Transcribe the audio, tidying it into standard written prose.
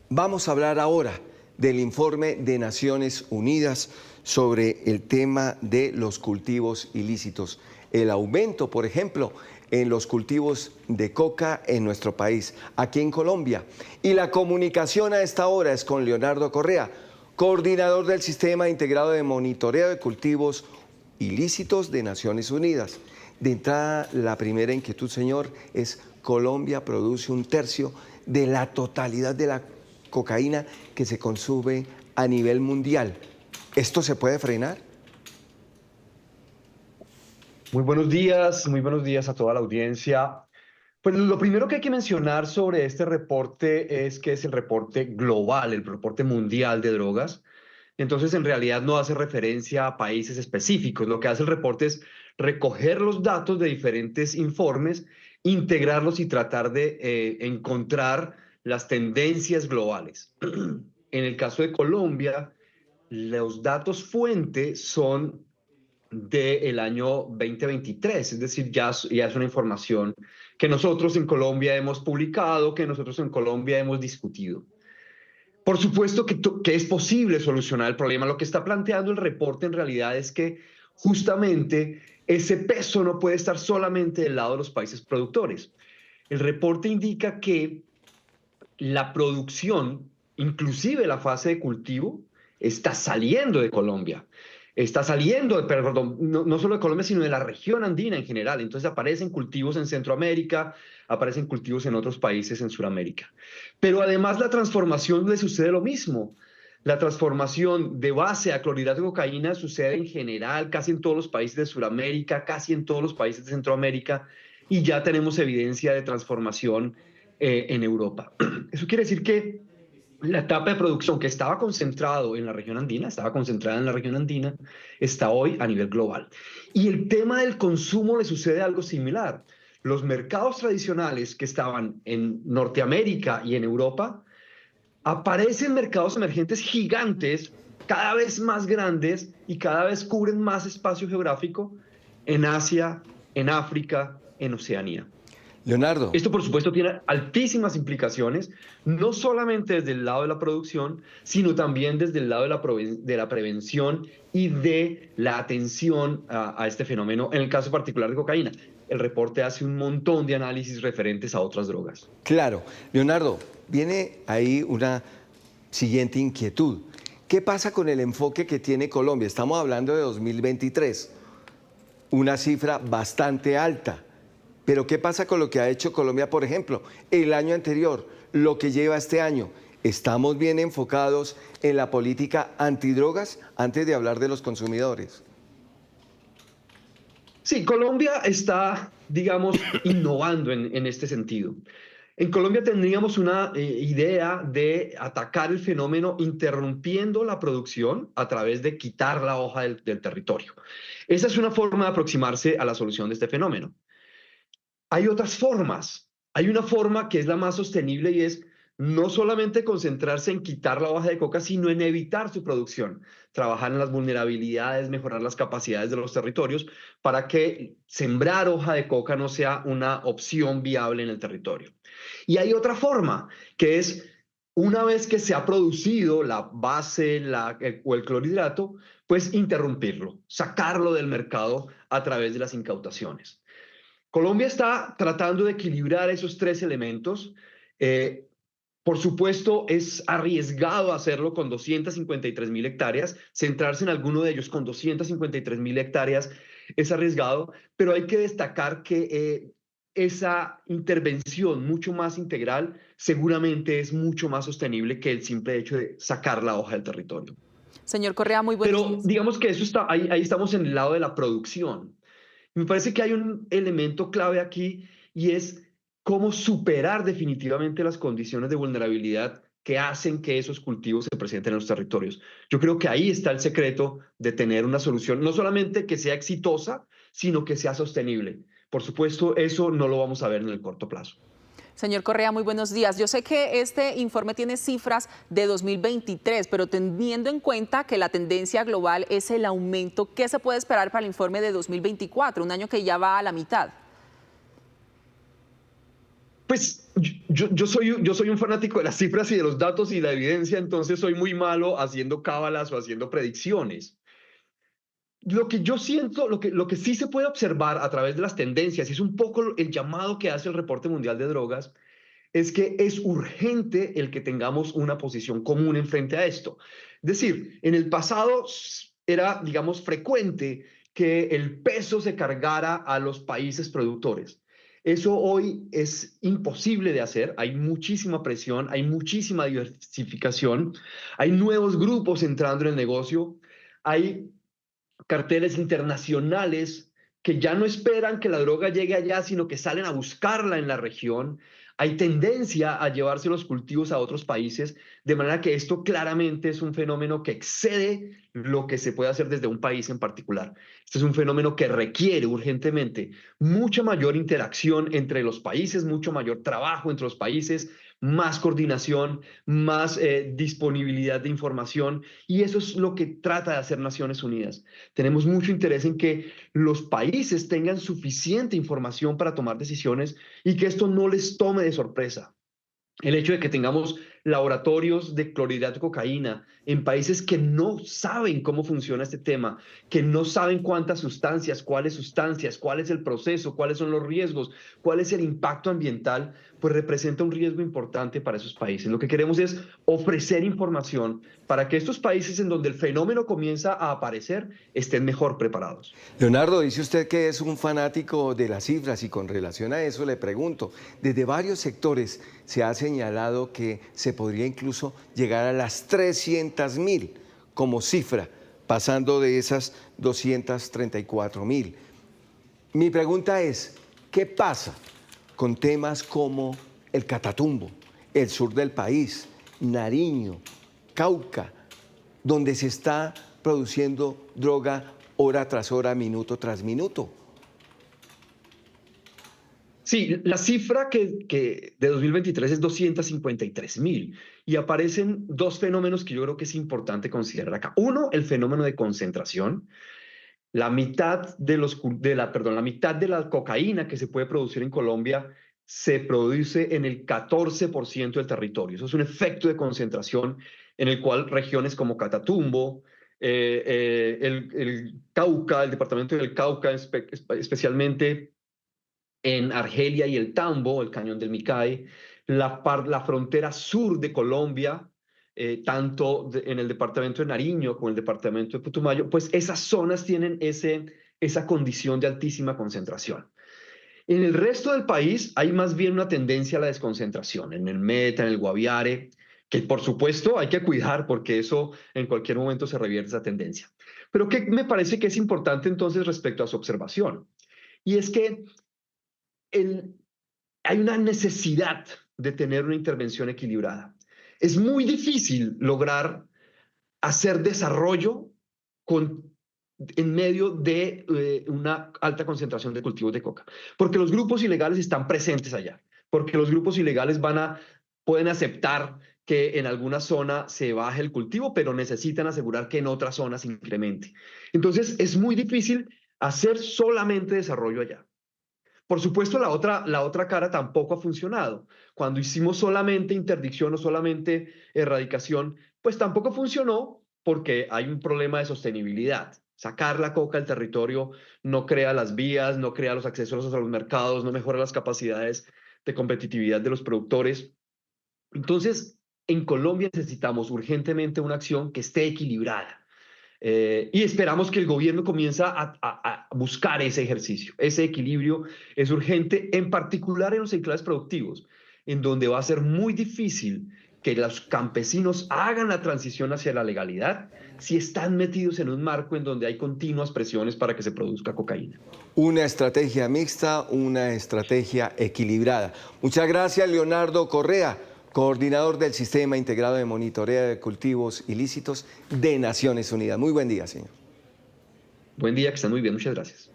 Vamos a hablar ahora del informe de Naciones Unidas sobre el tema de los cultivos ilícitos. El aumento, por ejemplo, en los cultivos de coca en nuestro país, aquí en Colombia. Y la comunicación a esta hora es con Leonardo Correa, coordinador del Sistema Integrado de Monitoreo de Cultivos Ilícitos de Naciones Unidas. De entrada, la primera inquietud, señor, es: Colombia produce 1/3 de la totalidad de la cocaína que se consume a nivel mundial. ¿Esto se puede frenar? Muy buenos días a toda la audiencia. Pues lo primero que hay que mencionar sobre este reporte es que es el reporte global, el reporte mundial de drogas. Entonces, en realidad no hace referencia a países específicos. Lo que hace el reporte es recoger los datos de diferentes informes, integrarlos y tratar de encontrar las tendencias globales. En el caso de Colombia, los datos fuente son del año 2023, es decir, ya es una información que nosotros en Colombia hemos publicado, que nosotros en Colombia hemos discutido. Por supuesto que es posible solucionar el problema. Lo que está planteando el reporte en realidad es que justamente ese peso no puede estar solamente del lado de los países productores. El reporte indica que la producción, inclusive la fase de cultivo, está saliendo de Colombia. Está saliendo, perdón, no solo de Colombia, sino de la región andina en general. Entonces aparecen cultivos en Centroamérica, aparecen cultivos en otros países en Sudamérica. Pero además la transformación le sucede lo mismo. La transformación de base a clorhidrato de cocaína sucede en general, casi en todos los países de Sudamérica, casi en todos los países de Centroamérica, y ya tenemos evidencia de transformación en Europa. Eso quiere decir que la etapa de producción que estaba concentrada en la región andina, está hoy a nivel global. Y el tema del consumo le sucede algo similar. Los mercados tradicionales que estaban en Norteamérica y en Europa, aparecen mercados emergentes gigantes, cada vez más grandes y cada vez cubren más espacio geográfico en Asia, en África, en Oceanía. Leonardo. Esto, por supuesto, tiene altísimas implicaciones, no solamente desde el lado de la producción, sino también desde el lado de la prevención y de la atención a este fenómeno, en el caso particular de cocaína. El reporte hace un montón de análisis referentes a otras drogas. Claro. Leonardo, viene ahí una siguiente inquietud. ¿Qué pasa con el enfoque que tiene Colombia? Estamos hablando de 2023, una cifra bastante alta. Pero ¿qué pasa con lo que ha hecho Colombia, por ejemplo, el año anterior, lo que lleva este año? ¿Estamos bien enfocados en la política antidrogas antes de hablar de los consumidores? Sí, Colombia está, digamos, innovando en este sentido. En Colombia tendríamos una idea de atacar el fenómeno interrumpiendo la producción a través de quitar la hoja del territorio. Esa es una forma de aproximarse a la solución de este fenómeno. Hay otras formas. Hay una forma que es la más sostenible y es no solamente concentrarse en quitar la hoja de coca, sino en evitar su producción, trabajar en las vulnerabilidades, mejorar las capacidades de los territorios para que sembrar hoja de coca no sea una opción viable en el territorio. Y hay otra forma, que es una vez que se ha producido la base o el clorhidrato, pues interrumpirlo, sacarlo del mercado a través de las incautaciones. Colombia está tratando de equilibrar esos tres elementos. Por supuesto, es arriesgado hacerlo con 253.000 hectáreas. Centrarse en alguno de ellos con 253.000 hectáreas es arriesgado, pero hay que destacar que esa intervención mucho más integral seguramente es mucho más sostenible que el simple hecho de sacar la hoja del territorio. Señor Correa, muy buenos días. Pero digamos que eso está, ahí estamos en el lado de la producción. Me parece que hay un elemento clave aquí y es cómo superar definitivamente las condiciones de vulnerabilidad que hacen que esos cultivos se presenten en los territorios. Yo creo que ahí está el secreto de tener una solución, no solamente que sea exitosa, sino que sea sostenible. Por supuesto, eso no lo vamos a ver en el corto plazo. Señor Correa, muy buenos días. Yo sé que este informe tiene cifras de 2023, pero teniendo en cuenta que la tendencia global es el aumento, ¿qué se puede esperar para el informe de 2024, un año que ya va a la mitad? Pues yo soy un fanático de las cifras y de los datos y la evidencia, entonces soy muy malo haciendo cábalas o haciendo predicciones. Lo que yo siento, lo que sí se puede observar a través de las tendencias, y es un poco el llamado que hace el Reporte Mundial de Drogas, es que es urgente el que tengamos una posición común en frente a esto. Es decir, en el pasado era, digamos, frecuente que el peso se cargara a los países productores. Eso hoy es imposible de hacer, hay muchísima presión, hay muchísima diversificación, hay nuevos grupos entrando en el negocio, hay carteles internacionales que ya no esperan que la droga llegue allá, sino que salen a buscarla en la región. Hay tendencia a llevarse los cultivos a otros países, de manera que esto claramente es un fenómeno que excede lo que se puede hacer desde un país en particular. Este es un fenómeno que requiere urgentemente mucha mayor interacción entre los países, mucho mayor trabajo entre los países, más coordinación, más disponibilidad de información, y eso es lo que trata de hacer Naciones Unidas. Tenemos mucho interés en que los países tengan suficiente información para tomar decisiones y que esto no les tome de sorpresa. El hecho de que tengamos laboratorios de clorhidrato de cocaína en países que no saben cómo funciona este tema, que no saben cuántas sustancias, cuál es el proceso, cuáles son los riesgos, cuál es el impacto ambiental, pues representa un riesgo importante para esos países. Lo que queremos es ofrecer información para que estos países en donde el fenómeno comienza a aparecer estén mejor preparados. Leonardo, dice usted que es un fanático de las cifras y con relación a eso le pregunto, desde varios sectores se ha señalado que se podría incluso llegar a las 300.000 como cifra, pasando de esas 234.000. Mi pregunta es, ¿qué pasa con temas como el Catatumbo, el sur del país, Nariño, Cauca, donde se está produciendo droga hora tras hora, minuto tras minuto? Sí, la cifra de 2023 es 253.000 y aparecen dos fenómenos que yo creo que es importante considerar acá. Uno, el fenómeno de concentración. La mitad la mitad de la cocaína que se puede producir en Colombia se produce en el 14% del territorio. Eso es un efecto de concentración en el cual regiones como Catatumbo, el Cauca, el departamento del Cauca especialmente, en Argelia y el Tambo, el Cañón del Micay, la frontera sur de Colombia, tanto en el departamento de Nariño como en el departamento de Putumayo, pues esas zonas tienen esa condición de altísima concentración. En el resto del país hay más bien una tendencia a la desconcentración, en el Meta, en el Guaviare, que por supuesto hay que cuidar porque eso en cualquier momento se revierte esa tendencia. Pero ¿qué me parece que es importante entonces respecto a su observación? Y es que hay una necesidad de tener una intervención equilibrada. Es muy difícil lograr hacer desarrollo en medio de una alta concentración de cultivos de coca, porque los grupos ilegales están presentes allá, porque los grupos ilegales pueden aceptar que en alguna zona se baje el cultivo, pero necesitan asegurar que en otras zonas se incremente. Entonces, es muy difícil hacer solamente desarrollo allá. Por supuesto, la otra cara tampoco ha funcionado. Cuando hicimos solamente interdicción o solamente erradicación, pues tampoco funcionó porque hay un problema de sostenibilidad. Sacar la coca del territorio no crea las vías, no crea los accesos a los mercados, no mejora las capacidades de competitividad de los productores. Entonces, en Colombia necesitamos urgentemente una acción que esté equilibrada. Y esperamos que el gobierno comience a buscar ese ejercicio, ese equilibrio es urgente, en particular en los enclaves productivos, en donde va a ser muy difícil que los campesinos hagan la transición hacia la legalidad si están metidos en un marco en donde hay continuas presiones para que se produzca cocaína. Una estrategia mixta, una estrategia equilibrada. Muchas gracias, Leonardo Correa, coordinador del Sistema Integrado de Monitoreo de Cultivos Ilícitos de Naciones Unidas. Muy buen día, señor. Buen día, que estén muy bien. Muchas gracias.